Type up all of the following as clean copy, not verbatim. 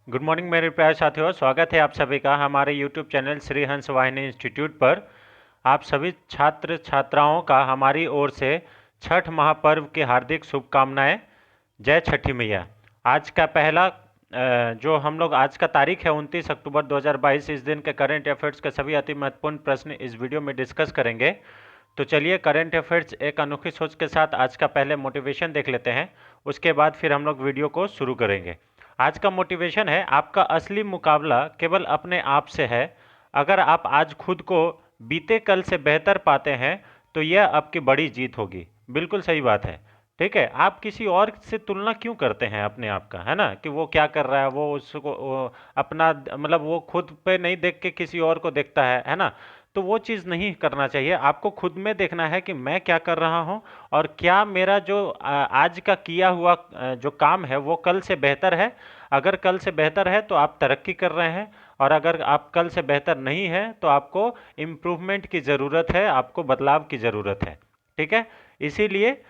Good morning मेरे प्यारे साथियों, स्वागत है आप सभी का हमारे यूट्यूब चैनल श्री हंस वाहिनी इंस्टीट्यूट पर। आप सभी छात्र छात्राओं का हमारी ओर से छठ महापर्व की हार्दिक शुभकामनाएं। जय छठी मैया। आज का पहला जो हम लोग आज का तारीख है 29 अक्टूबर 2022। इस दिन के करंट अफेयर्स के सभी अति महत्वपूर्ण प्रश्न इस वीडियो में डिस्कस करेंगे। तो चलिए करंट अफेयर्स एक अनोखी सोच के साथ आज का पहले मोटिवेशन देख लेते हैं, उसके बाद फिर हम लोग वीडियो को शुरू करेंगे। आज का मोटिवेशन है, आपका असली मुकाबला केवल अपने आप से है। अगर आप आज खुद को बीते कल से बेहतर पाते हैं तो यह आपकी बड़ी जीत होगी। बिल्कुल सही बात है। ठीक है, आप किसी और से तुलना क्यों करते हैं अपने आप का, है ना, कि वो क्या कर रहा है, वो उसको अपना मतलब वो खुद पे नहीं देख के किसी और को देखता है ना। तो वो चीज़ नहीं करना चाहिए। आपको खुद में देखना है कि मैं क्या कर रहा हूँ और क्या मेरा जो आज का किया हुआ जो काम है वो कल से बेहतर है। अगर कल से बेहतर है तो आप तरक्की कर रहे हैं, और अगर आप कल से बेहतर नहीं है तो आपको इम्प्रूवमेंट की ज़रूरत है, आपको बदलाव की ज़रूरत है। ठीक है, इसीलिए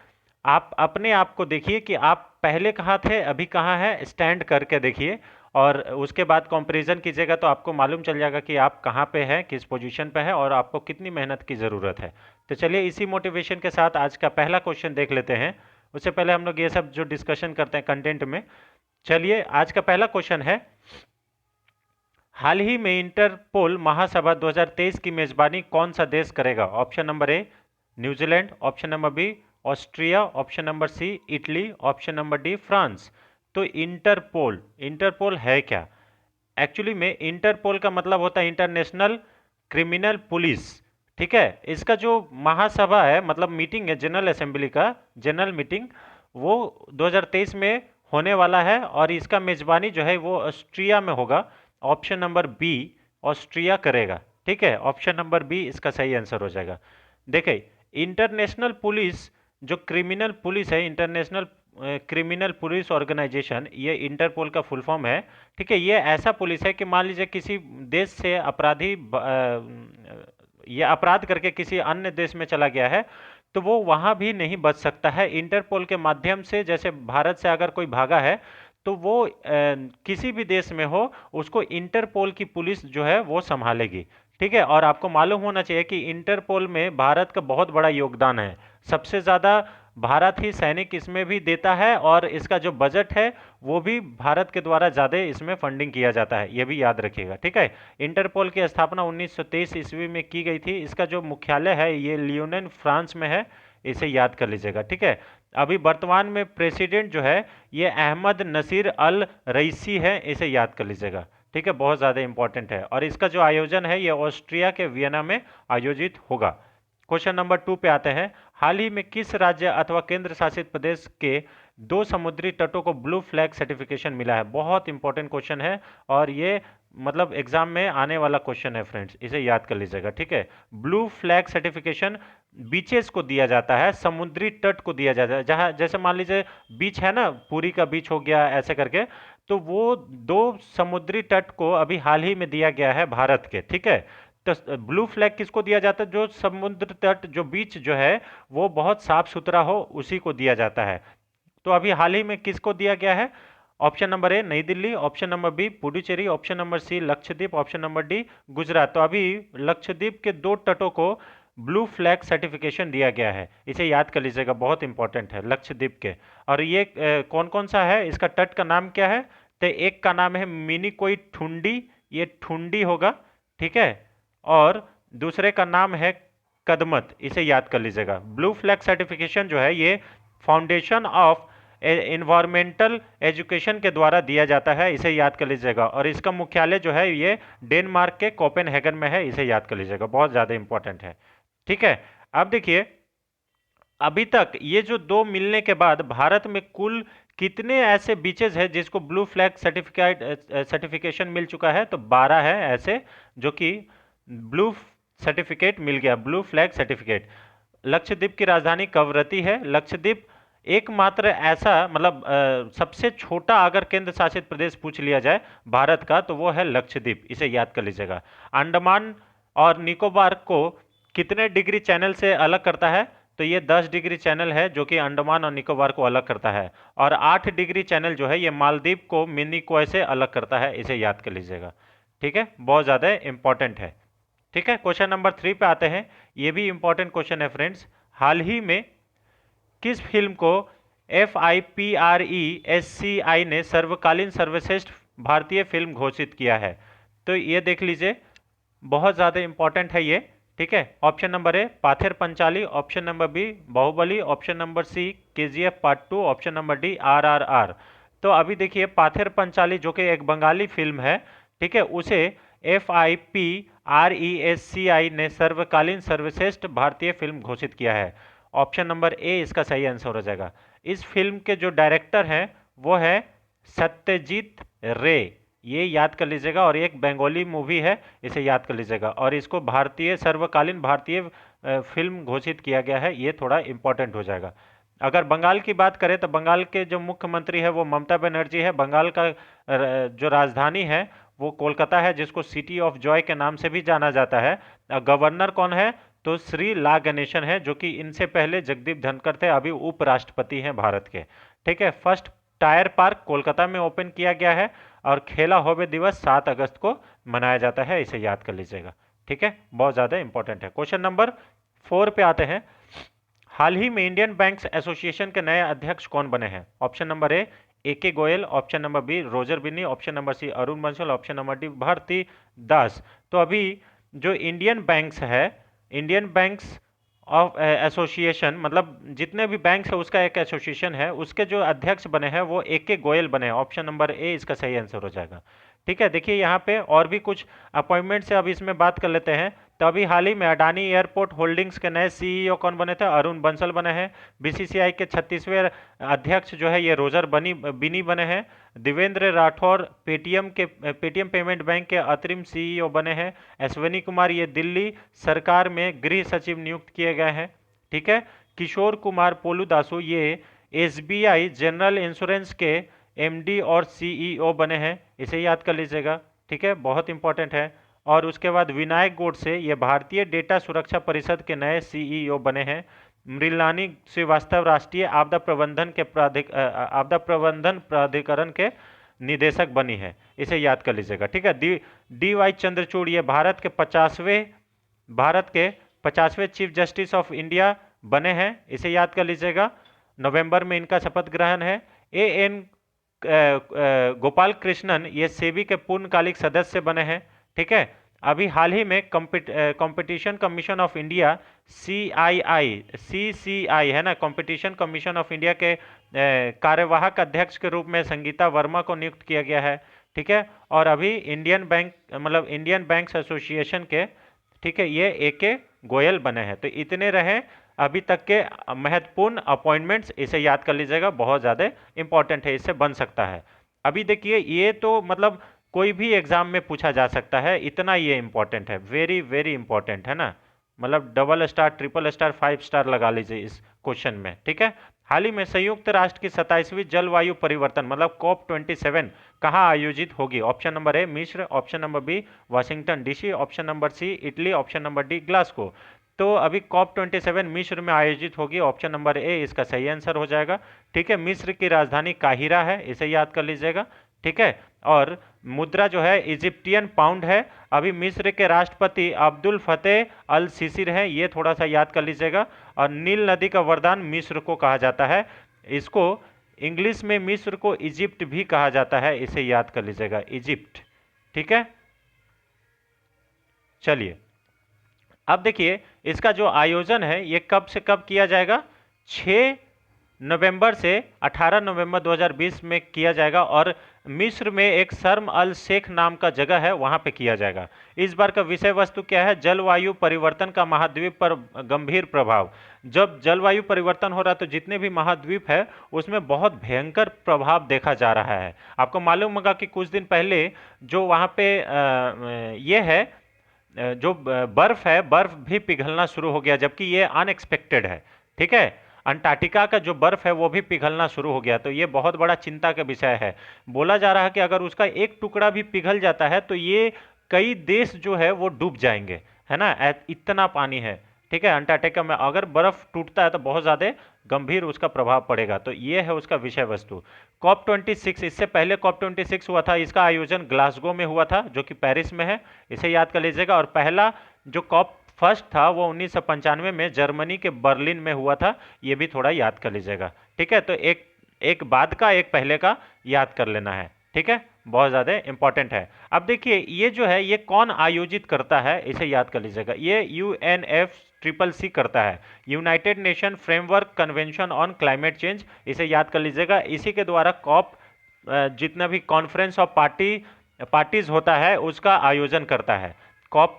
आप अपने आप को देखिए कि आप पहले कहाँ थे, अभी कहाँ हैं, स्टैंड करके देखिए। और उसके बाद कंपैरिजन कीजिएगा तो आपको मालूम चल जाएगा कि आप कहाँ पे हैं, किस पोजीशन पे हैं और आपको कितनी मेहनत की ज़रूरत है। तो चलिए इसी मोटिवेशन के साथ आज का पहला क्वेश्चन देख लेते हैं। उससे पहले हम लोग ये सब जो डिस्कशन करते हैं कंटेंट में, चलिए आज का पहला क्वेश्चन है, हाल ही में इंटरपोल महासभा 2023 की मेजबानी कौन सा देश करेगा? Option number A New Zealand, option number B Austria, option number C Italy, option number D France. तो इंटरपोल, इंटरपोल है क्या? एक्चुअली में इंटरपोल का मतलब होता है इंटरनेशनल क्रिमिनल पुलिस। ठीक है, इसका जो महासभा है मतलब मीटिंग है जनरल असेंबली का, जनरल मीटिंग, वो 2023 में होने वाला है और इसका मेजबानी जो है वो ऑस्ट्रिया में होगा। ऑप्शन नंबर बी ऑस्ट्रिया करेगा। ठीक है, ऑप्शन नंबर बी इसका सही आंसर हो जाएगा। देखिए, इंटरनेशनल पुलिस जो क्रिमिनल पुलिस है, इंटरनेशनल क्रिमिनल पुलिस ऑर्गेनाइजेशन, ये इंटरपोल का फुल फॉर्म है। ठीक है, ये ऐसा पुलिस है कि मान लीजिए किसी देश से अपराधी ये अपराध करके किसी अन्य देश में चला गया है तो वो वहाँ भी नहीं बच सकता है। इंटरपोल के माध्यम से, जैसे भारत से अगर कोई भागा है तो वो किसी भी देश में हो, उसको इंटरपोल की पुलिस जो है वो संभालेगी। ठीक है, और आपको मालूम होना चाहिए कि इंटरपोल में भारत का बहुत बड़ा योगदान है। सबसे ज़्यादा भारत ही सैनिक इसमें भी देता है और इसका जो बजट है वो भी भारत के द्वारा ज़्यादा इसमें फंडिंग किया जाता है, ये भी याद रखिएगा। ठीक है, इंटरपोल की स्थापना 1923 ईस्वी में की गई थी। इसका जो मुख्यालय है ये लियोनेन फ्रांस में है, इसे याद कर लीजिएगा। ठीक है, अभी वर्तमान में प्रेसिडेंट जो है ये अहमद नसीर अल रईसी है, इसे याद कर लीजिएगा। ठीक है, बहुत ज़्यादा इंपॉर्टेंट है और इसका जो आयोजन है ये ऑस्ट्रिया के वियना में आयोजित होगा। क्वेश्चन नंबर 2 पे आते हैं, हाल ही में किस राज्य अथवा केंद्र शासित प्रदेश के 2 समुद्री तटों को ब्लू फ्लैग सर्टिफिकेशन मिला है? बहुत इंपॉर्टेंट क्वेश्चन है और ये मतलब एग्जाम में आने वाला क्वेश्चन है फ्रेंड्स, इसे याद कर लीजिएगा। ठीक है, ब्लू फ्लैग सर्टिफिकेशन बीचेस को दिया जाता है, समुद्री तट को दिया जाता है। जहाँ जैसे मान लीजिए बीच है ना, पुरी का बीच हो गया ऐसे करके, तो वो 2 समुद्री तट को अभी हाल ही में दिया गया है भारत के। ठीक है, तो ब्लू फ्लैग किसको दिया जाता है? जो समुद्र तट, जो बीच जो है वो बहुत साफ सुथरा हो, उसी को दिया जाता है। तो अभी हाल ही में किसको दिया गया है? Option number A New Delhi, option number B Puducherry, option number C Lakshadweep, option number D Gujarat. तो अभी लक्षद्वीप के 2 तटों को ब्लू फ्लैग सर्टिफिकेशन दिया गया है, इसे याद कर लीजिएगा, बहुत इंपॉर्टेंट है लक्षद्वीप के। और ये कौन कौन सा है, इसका तट का नाम क्या है? तो एक का नाम है मिनी कोई ठुंडी, ये ठुंडी होगा। ठीक है, और दूसरे का नाम है कदमत, इसे याद कर लीजिएगा। ब्लू फ्लैग सर्टिफिकेशन जो है ये फाउंडेशन ऑफ इन्वायरमेंटल एजुकेशन के द्वारा दिया जाता है, इसे याद कर लीजिएगा। और इसका मुख्यालय जो है ये डेनमार्क के कोपेनहेगन में है, इसे याद कर लीजिएगा, बहुत ज़्यादा इंपॉर्टेंट है। ठीक है, अब देखिए, अभी तक ये जो 2 मिलने के बाद भारत में कुल कितने ऐसे बीचेस हैं जिसको ब्लू फ्लैग सर्टिफिकेशन मिल चुका है? तो 12 है ऐसे जो कि ब्लू सर्टिफिकेट मिल गया, ब्लू फ्लैग सर्टिफिकेट। लक्षद्वीप की राजधानी कवरत्ती है। लक्षद्वीप एकमात्र ऐसा मतलब सबसे छोटा अगर केंद्र शासित प्रदेश पूछ लिया जाए भारत का तो वो है लक्षद्वीप, इसे याद कर लीजिएगा। अंडमान और निकोबार को कितने डिग्री चैनल से अलग करता है? तो ये 10 डिग्री चैनल है जो कि अंडमान और निकोबार को अलग करता है, और 8 डिग्री चैनल जो है ये मालदीव को मिनिकॉय से अलग करता है, इसे याद कर लीजिएगा। ठीक है, बहुत ज़्यादा इंपॉर्टेंट है। ठीक है, क्वेश्चन नंबर 3 पे आते हैं। ये भी इंपॉर्टेंट क्वेश्चन है फ्रेंड्स। हाल ही में किस फिल्म को FIPRESCI ने सर्वकालीन सर्वश्रेष्ठ भारतीय फिल्म घोषित किया है? तो ये देख लीजिए, बहुत ज़्यादा इंपॉर्टेंट है ये। ठीक है, option number A Pather Panchali, option number B Baahubali, option number C KGF part 2, option number D RRR। तो अभी देखिए, पाथेर पंचाली जो कि एक बंगाली फिल्म है, ठीक है, उसे FIPRESCI ने सर्वकालीन सर्वश्रेष्ठ भारतीय फिल्म घोषित किया है। ऑप्शन नंबर ए इसका सही आंसर हो जाएगा। इस फिल्म के जो डायरेक्टर हैं वो है सत्यजीत रे, ये याद कर लीजिएगा, और एक बंगाली मूवी है, इसे याद कर लीजिएगा, और इसको भारतीय सर्वकालीन भारतीय फिल्म घोषित किया गया है, ये थोड़ा इंपॉर्टेंट हो जाएगा। अगर बंगाल की बात करें तो बंगाल के जो मुख्यमंत्री है वो ममता बनर्जी है। बंगाल का जो राजधानी है वो कोलकाता है, जिसको सिटी ऑफ जॉय के नाम से भी जाना जाता है। गवर्नर कौन है? तो श्री ला गणेशन है, जो कि इनसे पहले जगदीप धनखड़ थे, अभी उपराष्ट्रपति हैं भारत के। ठीक है, फर्स्ट टायर पार्क कोलकाता में ओपन किया गया है, और खेला होवे दिवस 7 अगस्त को मनाया जाता है, इसे याद कर लीजिएगा। ठीक है, बहुत ज़्यादा इंपॉर्टेंट है। क्वेश्चन नंबर 4 पे आते हैं। हाल ही में इंडियन बैंक्स एसोसिएशन के नए अध्यक्ष कौन बने हैं? Option number A AK Goyal, option number B Roger Binny, option number C Arun Bansal, option number D Bharati Das. तो अभी जो इंडियन बैंक्स है, इंडियन बैंक्स ऑफ एसोसिएशन, मतलब जितने भी बैंक है उसका एक एसोसिएशन है, उसके जो अध्यक्ष बने हैं वो AK गोयल बने हैं। ऑप्शन नंबर ए इसका सही आंसर हो जाएगा। ठीक है, देखिए यहाँ पे और भी कुछ अपॉइंटमेंट्स है, अब इसमें बात कर लेते हैं। तो अभी हाल ही में अडानी एयरपोर्ट होल्डिंग्स के नए CEO कौन बने थे? अरुण बंसल बने हैं। BCCI के 36वें अध्यक्ष जो है ये रोजर बिनी बने हैं। Devendra Rathore Paytm payment bank के अंतरिम CEO बने हैं। अश्विनी कुमार ये दिल्ली सरकार में गृह सचिव नियुक्त किए गए हैं। ठीक है, किशोर कुमार पोलू दासु ये SBI जनरल इंश्योरेंस के MD और CEO बने हैं, इसे याद कर लीजिएगा। ठीक है, बहुत इंपॉर्टेंट है। और उसके बाद विनायक गोडसे ये भारतीय डेटा सुरक्षा परिषद के नए CEO बने हैं। मृणालिनी श्रीवास्तव राष्ट्रीय आपदा प्रबंधन प्राधिकरण के निदेशक बनी है, इसे याद कर लीजिएगा। ठीक है, DY चंद्रचूड़ ये भारत के 50वें चीफ जस्टिस ऑफ इंडिया बने हैं, इसे याद कर लीजिएगा। नवंबर में इनका शपथ ग्रहण है। AN गोपाल कृष्णन ये सेबी के पूर्णकालिक सदस्य बने हैं। ठीक है, अभी हाल ही में competition commission of India CCI है ना, कंपटीशन कमीशन ऑफ इंडिया के कार्यवाहक अध्यक्ष के रूप में संगीता वर्मा को नियुक्त किया गया है। ठीक है, और अभी इंडियन बैंक्स एसोसिएशन के, ठीक है, ये AK गोयल बने हैं। तो इतने रहे अभी तक के महत्वपूर्ण अपॉइंटमेंट्स, इसे याद कर लीजिएगा, बहुत ज़्यादा इंपॉर्टेंट है, इससे बन सकता है। अभी देखिए, ये तो मतलब कोई भी एग्जाम में पूछा जा सकता है, इतना ये इंपॉर्टेंट है, वेरी वेरी इंपॉर्टेंट है ना, मतलब double star, triple star, 5 star लगा लीजिए इस क्वेश्चन में। ठीक है, हाल ही में संयुक्त राष्ट्र की 27वीं जलवायु परिवर्तन मतलब COP27 कहाँ आयोजित होगी? ऑप्शन नंबर ए मिस्र, option number B Washington DC, option number C Italy, option number D Glasgow. तो अभी COP27 मिस्र में आयोजित होगी, ऑप्शन नंबर ए इसका सही आंसर हो जाएगा। ठीक है, मिस्र की राजधानी काहिरा है, इसे याद कर लीजिएगा। ठीक है, और मुद्रा जो है इजिप्टियन पाउंड है। अभी मिस्र के राष्ट्रपति अब्दुल फतेह अल सीसी हैं, ये थोड़ा सा याद कर लीजिएगा। और नील नदी का वरदान मिस्र को कहा जाता है, इसको इंग्लिश में मिस्र को इजिप्ट भी कहा जाता है, इसे याद कर लीजिएगा, इजिप्ट। ठीक है, चलिए अब देखिए इसका जो आयोजन है ये कब से कब किया जाएगा? 6 नवंबर से 18 नवंबर 2020 में किया जाएगा, और मिस्र में एक शर्म अल शेख नाम का जगह है, वहां पे किया जाएगा। इस बार का विषय वस्तु क्या है? जलवायु परिवर्तन का महाद्वीप पर गंभीर प्रभाव। जब जलवायु परिवर्तन हो रहा है तो जितने भी महाद्वीप है उसमें बहुत भयंकर प्रभाव देखा जा रहा है। आपको मालूम होगा कि कुछ दिन पहले जो वहाँ पे ये है, जो बर्फ है, बर्फ भी पिघलना शुरू हो गया, जबकि ये अनएक्सपेक्टेड है। ठीक है, अंटार्कटिका का जो बर्फ है वो भी पिघलना शुरू हो गया, तो ये बहुत बड़ा चिंता का विषय है। बोला जा रहा है कि अगर उसका एक टुकड़ा भी पिघल जाता है तो ये कई देश जो है वो डूब जाएंगे, है ना, इतना पानी है। ठीक है, अंटार्कटिका में अगर बर्फ टूटता है तो बहुत ज़्यादा गंभीर उसका प्रभाव पड़ेगा। तो ये है उसका विषय वस्तु। COP26, इससे पहले COP26 हुआ था, इसका आयोजन ग्लासगो में हुआ था जो कि पेरिस में है, इसे याद कर लीजिएगा। और पहला जो COP फर्स्ट था वो 1995 में जर्मनी के बर्लिन में हुआ था, ये भी थोड़ा याद कर लीजिएगा। ठीक है, तो एक एक बाद का एक पहले का याद कर लेना है। ठीक है, बहुत ज़्यादा इंपॉर्टेंट है। अब देखिए ये जो है ये कौन आयोजित करता है, इसे याद कर लीजिएगा। ये UNFCCC करता है, United nation framework convention on climate change, इसे याद कर लीजिएगा। इसी के द्वारा कॉप जितना भी कॉन्फ्रेंस ऑफ पार्टीज होता है उसका आयोजन करता है। कॉप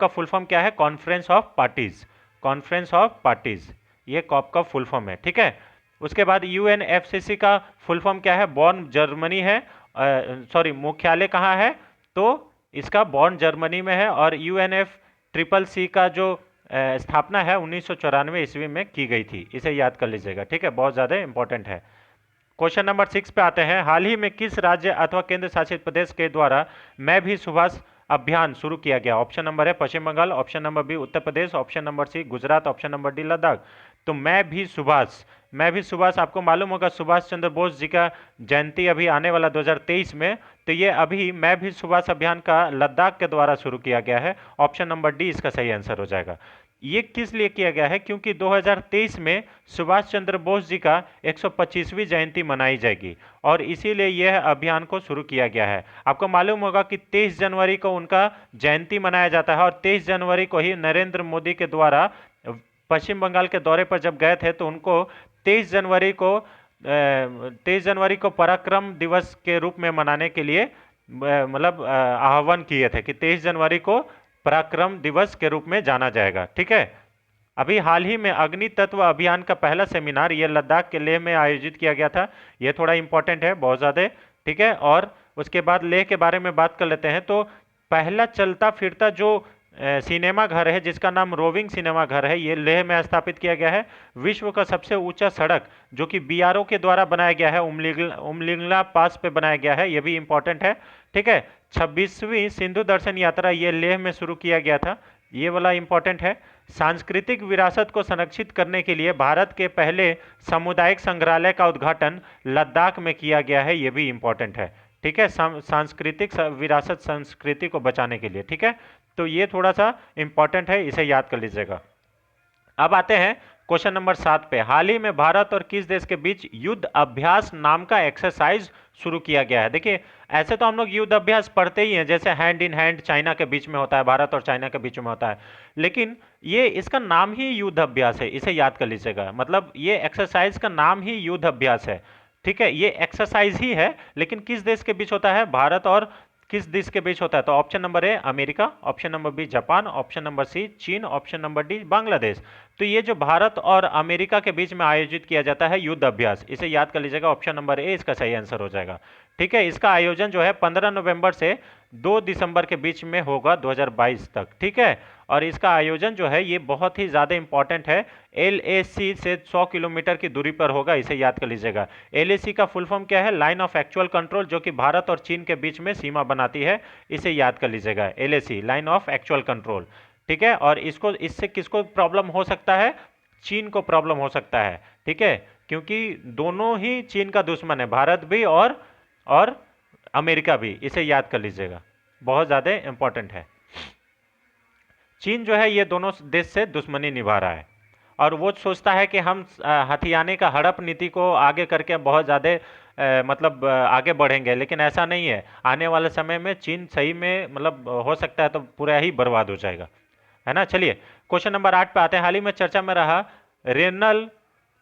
का फुल फॉर्म क्या है? Conference of parties, conference of parties, ये कॉप का फुल फॉर्म है। ठीक है, उसके बाद UNFCCC का फुल फॉर्म क्या है? बॉर्न जर्मनी है, सॉरी मुख्यालय कहाँ है? तो इसका बॉर्न जर्मनी में है। और UNFCCC का जो स्थापना है 1994 ईस्वी में की गई थी, इसे याद कर लीजिएगा। ठीक है, बहुत ज़्यादा इंपॉर्टेंट है। क्वेश्चन नंबर 6 पे आते हैं। हाल ही में किस राज्य अथवा केंद्र शासित प्रदेश के द्वारा मैं भी सुभाष अभियान शुरू किया गया? ऑप्शन नंबर है Paschim Bangal, option number B Uttar Pradesh, option number C Gujarat, option number D Ladakh. तो मैं भी सुभाष आपको मालूम होगा सुभाष चंद्र बोस जी का जयंती अभी आने वाला 2023 में, तो ये अभी मैं भी सुभाष अभियान का लद्दाख के द्वारा शुरू किया गया है। ऑप्शन नंबर डी इसका सही आंसर हो जाएगा। ये किस लिए किया गया है? क्योंकि 2023 में सुभाष चंद्र बोस जी का 125वीं जयंती मनाई जाएगी और इसीलिए यह अभियान को शुरू किया गया है। आपको मालूम होगा कि 23 जनवरी को उनका जयंती मनाया जाता है और 23 जनवरी को ही नरेंद्र मोदी के द्वारा पश्चिम बंगाल के दौरे पर जब गए थे तो उनको 23 जनवरी को 23 जनवरी को पराक्रम दिवस के रूप में मनाने के लिए मतलब आह्वान किए थे कि 23 जनवरी को पराक्रम दिवस के रूप में जाना जाएगा। ठीक है, अभी हाल ही में अग्नि तत्व अभियान का पहला सेमिनार ये लद्दाख के लेह में आयोजित किया गया था, ये थोड़ा इंपॉर्टेंट है बहुत ज़्यादा। ठीक है, और उसके बाद लेह के बारे में बात कर लेते हैं। तो पहला चलता फिरता जो सिनेमा घर है जिसका नाम रोविंग सिनेमा घर है, ये लेह में स्थापित किया गया है। विश्व का सबसे ऊंचा सड़क जो कि BRO के द्वारा बनाया गया है, उमलिंगला पास पे बनाया गया है, ये भी इंपॉर्टेंट है। ठीक है, 26वीं सिंधु दर्शन यात्रा ये लेह में शुरू किया गया था, ये वाला इंपॉर्टेंट है। सांस्कृतिक विरासत को संरक्षित करने के लिए भारत के पहले सामुदायिक संग्रहालय का उद्घाटन लद्दाख में किया गया है, ये भी इंपॉर्टेंट है। ठीक है, सांस्कृतिक विरासत संस्कृति को बचाने के लिए। ठीक है, तो ये थोड़ा सा इंपॉर्टेंट है, इसे याद कर लीजिएगा। अब आते हैं क्वेश्चन नंबर 7 पे। हाल ही में भारत और किस देश के बीच युद्ध अभ्यास नाम का एक्सरसाइज शुरू किया गया है? देखिए ऐसे तो हम लोग युद्ध अभ्यास पढ़ते ही हैं, जैसे हैंड इन हैंड चाइना के बीच में होता है, भारत और चाइना के बीच में होता है, लेकिन ये इसका नाम ही युद्ध अभ्यास है, इसे याद कर लीजिएगा। मतलब ये एक्सरसाइज का नाम ही युद्ध अभ्यास है। ठीक है, ये एक्सरसाइज ही है, लेकिन किस देश के बीच होता है? भारत और किस देश के बीच होता है? तो option number A America, option number B Japan, option number C चीन, ऑप्शन नंबर डी बांग्लादेश। तो ये जो भारत और अमेरिका के बीच में आयोजित किया जाता है युद्ध अभ्यास, इसे याद कर लीजिएगा। ऑप्शन नंबर ए इसका सही आंसर हो जाएगा। ठीक है, इसका आयोजन जो है 15 नवंबर से 2 दिसंबर के बीच में होगा 2022 तक। ठीक है, और इसका आयोजन जो है ये बहुत ही ज़्यादा इंपॉर्टेंट है। LAC से 100 किलोमीटर की दूरी पर होगा, इसे याद कर लीजिएगा। LAC का फुल फॉर्म क्या है? लाइन ऑफ एक्चुअल कंट्रोल, जो कि भारत और चीन के बीच में सीमा बनाती है, इसे याद कर लीजिएगा। LAC line of actual control. ठीक है, और इससे किसको प्रॉब्लम हो सकता है? चीन को प्रॉब्लम हो सकता है। ठीक है, क्योंकि दोनों ही चीन का दुश्मन है, भारत भी और अमेरिका भी, इसे याद कर लीजिएगा, बहुत ज़्यादा इंपॉर्टेंट है। चीन जो है ये दोनों देश से दुश्मनी निभा रहा है और वो सोचता है कि हम हथियाने का हड़प नीति को आगे करके बहुत ज़्यादा मतलब आगे बढ़ेंगे, लेकिन ऐसा नहीं है। आने वाले समय में चीन सही में मतलब हो सकता है तो पूरा ही बर्बाद हो जाएगा, है ना। चलिए क्वेश्चन नंबर 8 पे आते हैं। हाल ही में चर्चा में रहा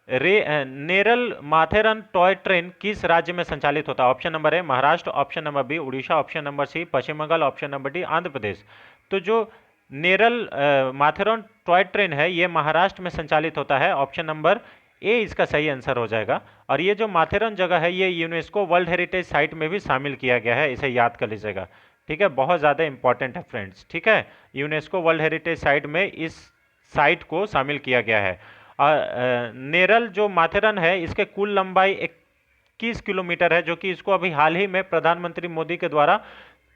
नेरल माथेरन टॉय ट्रेन किस राज्य में संचालित होता है? Option number A Maharashtra, option number B Orissa, option number C Paschim Bangal, option number D Andhra Pradesh. तो जो नेरल माथेरन टॉय ट्रेन है ये महाराष्ट्र में संचालित होता है, ऑप्शन नंबर ए इसका सही आंसर हो जाएगा। और ये जो माथेरन जगह है ये यूनेस्को वर्ल्ड हेरिटेज साइट में भी शामिल किया गया है, इसे याद कर लीजिएगा। ठीक है, बहुत ज़्यादा इंपॉर्टेंट है फ्रेंड्स। ठीक है, यूनेस्को वर्ल्ड हेरिटेज साइट में इस साइट को शामिल किया गया है। नेरल जो माथेरन है इसके कुल लंबाई 21 किलोमीटर है, जो कि इसको अभी हाल ही में प्रधानमंत्री मोदी के द्वारा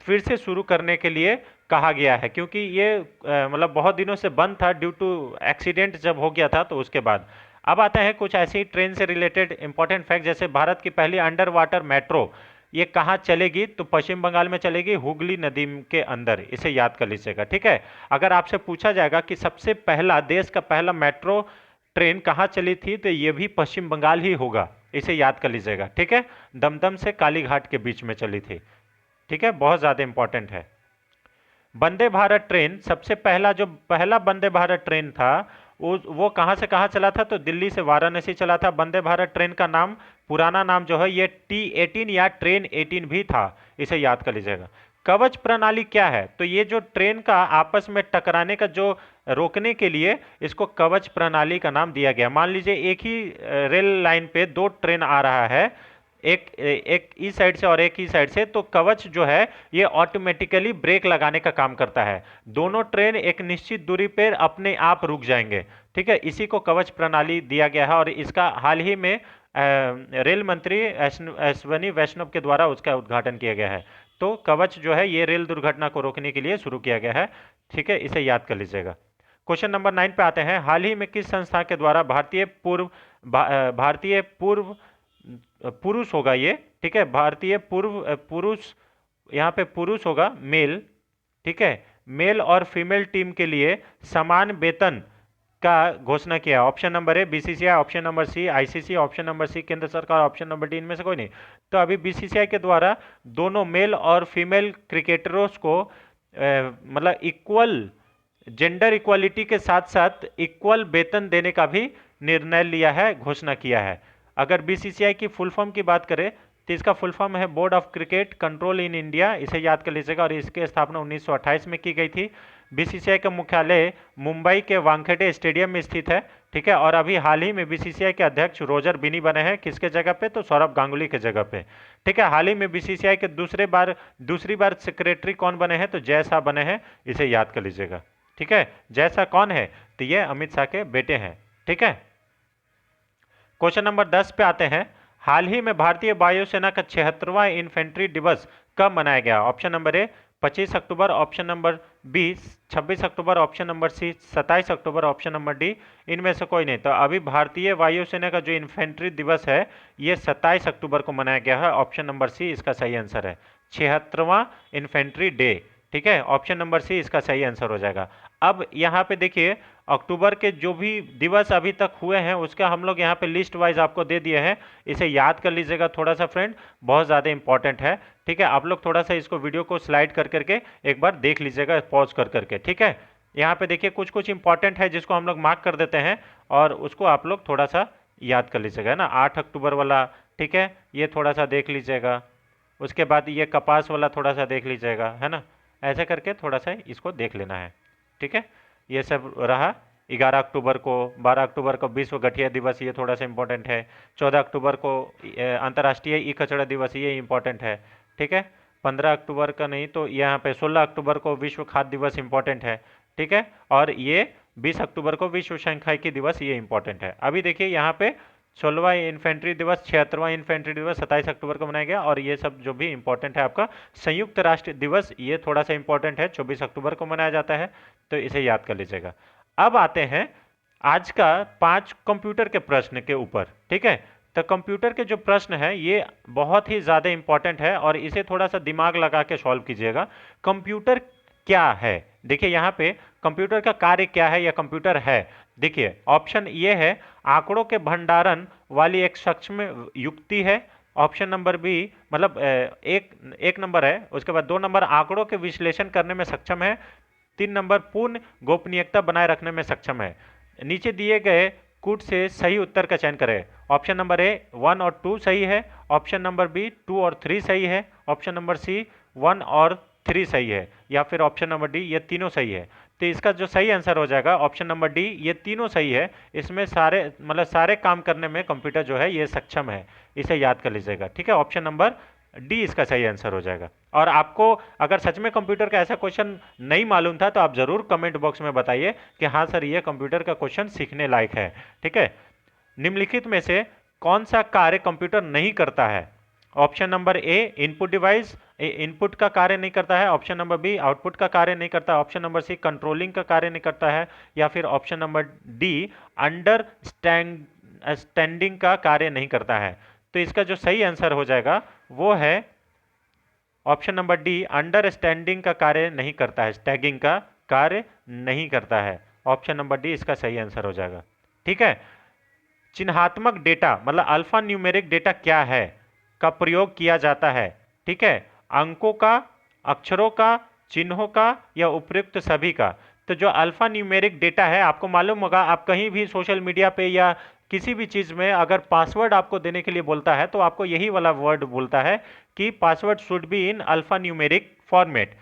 फिर से शुरू करने के लिए कहा गया है, क्योंकि ये मतलब बहुत दिनों से बंद था ड्यू टू एक्सीडेंट जब हो गया था तो उसके बाद। अब आते हैं कुछ ऐसी ट्रेन से रिलेटेड इंपॉर्टेंट फैक्ट, जैसे भारत की पहली अंडर वाटर मेट्रो ये कहाँ चलेगी, तो पश्चिम बंगाल में चलेगी, हुगली नदी के अंदर, इसे याद कर लीजिएगा। ठीक है, अगर आपसे पूछा जाएगा कि सबसे पहला, देश का पहला मेट्रो ट्रेन कहाँ चली थी, तो ये भी पश्चिम बंगाल ही होगा, इसे याद कर लीजिएगा। ठीक है, दमदम से कालीघाट के बीच में चली थी। ठीक है, बहुत ज़्यादा इंपॉर्टेंट है। वंदे भारत ट्रेन, सबसे पहला जो पहला वंदे भारत ट्रेन था वो कहाँ से कहाँ चला था, तो दिल्ली से वाराणसी चला था। वंदे भारत ट्रेन का नाम, पुराना नाम जो है ये T18 या ट्रेन 18 भी था, इसे याद कर लीजिएगा। कवच प्रणाली क्या है, तो ये जो ट्रेन का आपस में टकराने का जो रोकने के लिए इसको कवच प्रणाली का नाम दिया गया। मान लीजिए एक ही रेल लाइन पे दो ट्रेन आ रहा है, एक एक इस साइड से और एक ही साइड से, तो कवच जो है ये ऑटोमेटिकली ब्रेक लगाने का काम करता है। दोनों ट्रेन एक निश्चित दूरी पर अपने आप रुक जाएंगे। ठीक है, इसी को कवच प्रणाली दिया गया है और इसका हाल ही में रेल मंत्री अश्विनी वैष्णव के द्वारा उसका उद्घाटन किया गया है। तो कवच जो है ये रेल दुर्घटना को रोकने के लिए शुरू किया गया है। ठीक है, इसे याद कर लीजिएगा। क्वेश्चन नंबर 9 पे आते हैं। हाल ही में किस संस्था के द्वारा भारतीय पूर्व पुरुष होगा ये, ठीक है, भारतीय पूर्व पुरुष, यहाँ पे पुरुष होगा मेल, ठीक है, मेल और फीमेल टीम के लिए समान वेतन का घोषणा किया। Option number A BCCI, option number C ICC, option number C केंद्र सरकार, ऑप्शन नंबर डी इनमें से कोई नहीं। तो अभी बीसीसीआई के द्वारा दोनों मेल और फीमेल क्रिकेटर्स को मतलब इक्वल जेंडर इक्वालिटी के साथ साथ इक्वल वेतन देने का भी निर्णय लिया है, घोषणा किया है। अगर बीसीसीआई की फुल फॉर्म की बात करें तो इसका फुल फॉर्म है board of cricket control in India, इसे याद कर लीजिएगा, और इसकी स्थापना 1928 में की गई थी। बीसीसीआई का मुख्यालय मुंबई के वानखेड़े स्टेडियम में स्थित है। ठीक है, और अभी हाल ही में बीसीसीआई के अध्यक्ष रोजर बिनी बने हैं, किसके जगह पे, तो सौरभ गांगुली के जगह पे। ठीक है, हाल ही में बीसीसीआई के दूसरी बार सेक्रेटरी कौन बने हैं, तो जय शाह बने हैं, इसे याद कर लीजिएगा। ठीक है, जय शाह कौन है, तो ये अमित शाह के बेटे हैं। ठीक है, क्वेश्चन नंबर 10 पे आते हैं। हाल ही में भारतीय वायुसेना का 76वां इन्फेंट्री दिवस कब मनाया गया? ऑप्शन नंबर ए 25 अक्टूबर, ऑप्शन नंबर बी 26 अक्टूबर, ऑप्शन नंबर सी 27 अक्टूबर, ऑप्शन नंबर डी इनमें से कोई नहीं। तो अभी भारतीय वायुसेना का जो इन्फेंट्री दिवस है ये 27 अक्टूबर को मनाया गया है। ऑप्शन नंबर सी इसका सही आंसर है, 76वां इन्फेंट्री डे। ठीक है, ऑप्शन नंबर सी इसका सही आंसर हो जाएगा। अब यहाँ पे देखिए अक्टूबर के जो भी दिवस अभी तक हुए हैं उसका हम लोग यहाँ पे लिस्ट वाइज आपको दे दिए हैं, इसे याद कर लीजिएगा थोड़ा सा फ्रेंड, बहुत ज़्यादा इंपॉर्टेंट है। ठीक है, आप लोग थोड़ा सा इसको वीडियो को स्लाइड कर करके एक बार देख लीजिएगा पॉज कर करके। ठीक है, यहाँ पे देखिए कुछ कुछ इंपॉर्टेंट है जिसको हम लोग मार्क कर देते हैं और उसको आप लोग थोड़ा सा याद कर लीजिएगा, है ना। 8 अक्टूबर वाला, ठीक है, ये थोड़ा सा देख लीजिएगा। उसके बाद ये कपास वाला थोड़ा सा देख लीजिएगा, है ना। ऐसे करके थोड़ा सा इसको देख लेना है। ठीक है, ये सब रहा। 11 अक्टूबर को, 12 अक्टूबर को विश्व गठिया दिवस, ये थोड़ा सा इंपॉर्टेंट है। 14 अक्टूबर को अंतर्राष्ट्रीय ई कचरा दिवस, ये इंपॉर्टेंट है। ठीक है, 15 अक्टूबर का नहीं तो यहाँ पे 16 अक्टूबर को विश्व खाद्य दिवस इंपॉर्टेंट है। ठीक है, और ये 20 अक्टूबर को विश्व सांख्यिकी दिवस, ये इंपॉर्टेंट है। अभी देखिए यहाँ पे 16वां इन्फेंट्री दिवस, 76वां इन्फेंट्री दिवस 27 अक्टूबर को मनाया गया, और ये सब जो भी इंपॉर्टेंट है आपका संयुक्त राष्ट्र दिवस, ये थोड़ा सा इंपॉर्टेंट है, 24 अक्टूबर को मनाया जाता है, तो इसे याद कर लीजिएगा। अब आते हैं आज का 5 कंप्यूटर के प्रश्न के ऊपर। ठीक है, तो कंप्यूटर के जो प्रश्न है ये बहुत ही ज़्यादा इंपॉर्टेंट है और इसे थोड़ा सा दिमाग लगा के सॉल्व कीजिएगा। कंप्यूटर क्या है, देखिए यहाँ पे कंप्यूटर का कार्य क्या है या कंप्यूटर है। देखिए ऑप्शन ये है, आंकड़ों के भंडारण वाली एक सक्षम युक्ति है। ऑप्शन नंबर बी मतलब एक नंबर है, उसके बाद 2 नंबर आंकड़ों के विश्लेषण करने में सक्षम है, 3 नंबर पूर्ण गोपनीयता बनाए रखने में सक्षम है। नीचे दिए गए कूट से सही उत्तर का चयन करें। ऑप्शन नंबर ए 1 और 2 सही है, ऑप्शन नंबर बी 2 और 3 सही है, ऑप्शन नंबर सी 1 और 3 सही है, या फिर ऑप्शन नंबर डी ये तीनों सही है। तो इसका जो सही आंसर हो जाएगा ऑप्शन नंबर डी, ये तीनों सही है। इसमें सारे काम करने में कंप्यूटर जो है ये सक्षम है, इसे याद कर लीजिएगा। ठीक है, ऑप्शन नंबर डी इसका सही आंसर हो जाएगा। और आपको अगर सच में कंप्यूटर का ऐसा क्वेश्चन नहीं मालूम था तो आप जरूर कमेंट बॉक्स में बताइए कि हाँ सर ये कंप्यूटर का क्वेश्चन सीखने लायक है। ठीक है, निम्नलिखित में से कौन सा कार्य कंप्यूटर नहीं करता है? ऑप्शन नंबर ए इनपुट डिवाइस, इनपुट का कार्य नहीं करता है। ऑप्शन नंबर बी आउटपुट का कार्य नहीं करता। ऑप्शन नंबर सी कंट्रोलिंग का कार्य नहीं करता है। या फिर ऑप्शन नंबर डी अंडरस्टैंडिंग का कार्य नहीं करता है। तो इसका जो सही आंसर हो जाएगा वो है ऑप्शन नंबर डी, अंडरस्टैंडिंग का कार्य नहीं करता है, स्टैगिंग का कार्य नहीं करता है। ऑप्शन नंबर डी इसका सही आंसर हो जाएगा। ठीक है। चिन्हात्मक डेटा मतलब अल्फा न्यूमेरिक डेटा क्या है का प्रयोग किया जाता है। ठीक है, अंकों का, अक्षरों का, चिन्हों का या उपयुक्त सभी का। तो जो अल्फा न्यूमेरिक डेटा है, आपको मालूम होगा, आप कहीं भी सोशल मीडिया पे या किसी भी चीज़ में अगर पासवर्ड आपको देने के लिए बोलता है तो आपको यही वाला वर्ड बोलता है कि password should be in alpha numeric format.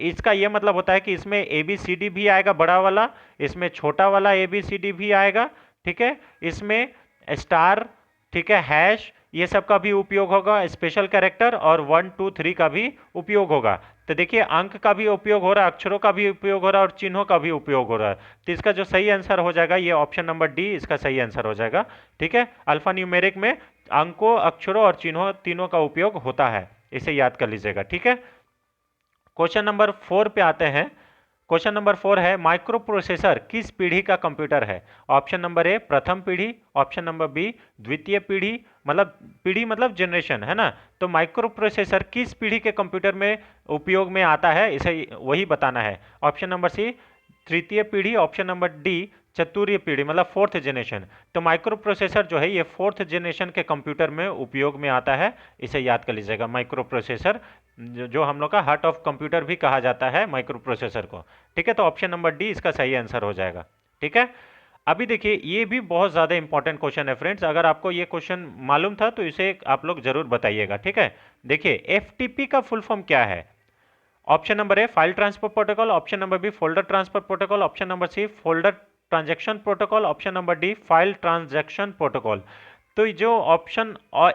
इसका यह मतलब होता है कि इसमें ABCD भी आएगा बड़ा वाला, इसमें छोटा वाला ABCD भी आएगा। ठीक है, इसमें स्टार, ठीक है, हैश, ये सब का भी उपयोग होगा, स्पेशल कैरेक्टर और 1 2 3 का भी उपयोग होगा। तो देखिए अंक का भी उपयोग हो रहा है, अक्षरों का भी उपयोग हो रहा है और चिन्हों का भी उपयोग हो रहा है। तो इसका जो सही आंसर हो जाएगा ये ऑप्शन नंबर डी इसका सही आंसर हो जाएगा। ठीक है, अल्फा न्यूमेरिक में अंकों, अक्षरों और चिन्हों तीनों का उपयोग होता है, इसे याद कर लीजिएगा। ठीक है, क्वेश्चन नंबर 4 पे आते हैं। क्वेश्चन नंबर 4 है माइक्रो प्रोसेसर किस पीढ़ी का कंप्यूटर है। ऑप्शन नंबर ए प्रथम पीढ़ी, ऑप्शन नंबर बी द्वितीय पीढ़ी, पीढ़ी मतलब जनरेशन है ना। तो माइक्रो प्रोसेसर किस पीढ़ी के कंप्यूटर में उपयोग में आता है, इसे वही बताना है। ऑप्शन नंबर सी तृतीय पीढ़ी, ऑप्शन नंबर डी चतुर्थी पीढ़ी मतलब फोर्थ जनरेशन। तो माइक्रो प्रोसेसर जो है ये फोर्थ जनरेशन के कंप्यूटर में उपयोग में आता है, इसे याद कर लीजिएगा। माइक्रो प्रोसेसर जो हम लोग का हार्ट ऑफ कंप्यूटर भी कहा जाता है माइक्रो प्रोसेसर को। ठीक है, तो ऑप्शन नंबर डी इसका सही आंसर हो जाएगा। ठीक है, अभी देखिए ये भी बहुत ज़्यादा इंपॉर्टेंट क्वेश्चन है फ्रेंड्स, अगर आपको ये क्वेश्चन मालूम था तो इसे आप लोग जरूर बताइएगा। ठीक है, देखिए FTP का फुल फॉर्म क्या है। Option number A file transfer protocol, option number B folder transfer protocol, option number C folder transaction protocol, option number D file transaction protocol. तो जो ऑप्शन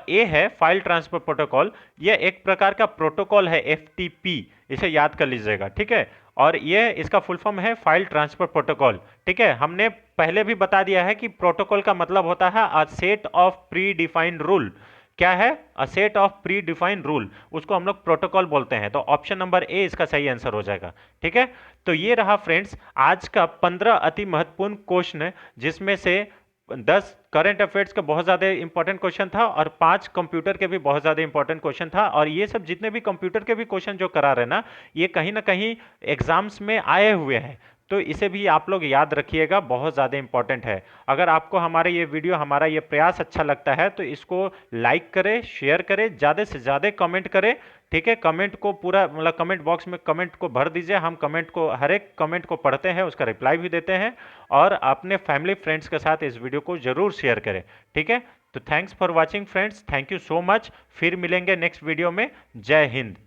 ए है फाइल ट्रांसफर प्रोटोकॉल, यह एक प्रकार का protocol है FTP, इसे याद कर लीजिएगा। ठीक है, और यह इसका फुल फॉर्म है फाइल ट्रांसफर प्रोटोकॉल। ठीक है, हमने पहले भी बता दिया है कि प्रोटोकॉल का मतलब होता है a set of pre defined rule. क्या है? A set of pre defined rule, उसको हम लोग प्रोटोकॉल बोलते हैं। तो ऑप्शन नंबर ए इसका सही आंसर हो जाएगा। ठीक है, तो ये रहा फ्रेंड्स आज का 15 अति महत्वपूर्ण क्वेश्चन, जिसमें से 10 करंट अफेयर्स का बहुत ज़्यादा इंपॉर्टेंट क्वेश्चन था और 5 कंप्यूटर के भी बहुत ज़्यादा इंपॉर्टेंट क्वेश्चन था। और ये सब जितने भी कंप्यूटर के भी क्वेश्चन जो करा रहे ना, ये कहीं ना कहीं एग्जाम्स में आए हुए हैं, तो इसे भी आप लोग याद रखिएगा, बहुत ज़्यादा इंपॉर्टेंट है। अगर आपको हमारे ये वीडियो, हमारा ये प्रयास अच्छा लगता है तो इसको लाइक करें, शेयर करें, ज़्यादा से ज़्यादा कमेंट करें। ठीक है, कमेंट को पूरा कमेंट बॉक्स में कमेंट को भर दीजिए, हम कमेंट को, हर एक कमेंट को पढ़ते हैं, उसका रिप्लाई भी देते हैं। और अपने फैमिली फ्रेंड्स के साथ इस वीडियो को जरूर शेयर करें। ठीक है, तो thanks for watching friends, thank you so much. फिर मिलेंगे नेक्स्ट वीडियो में। जय हिंद।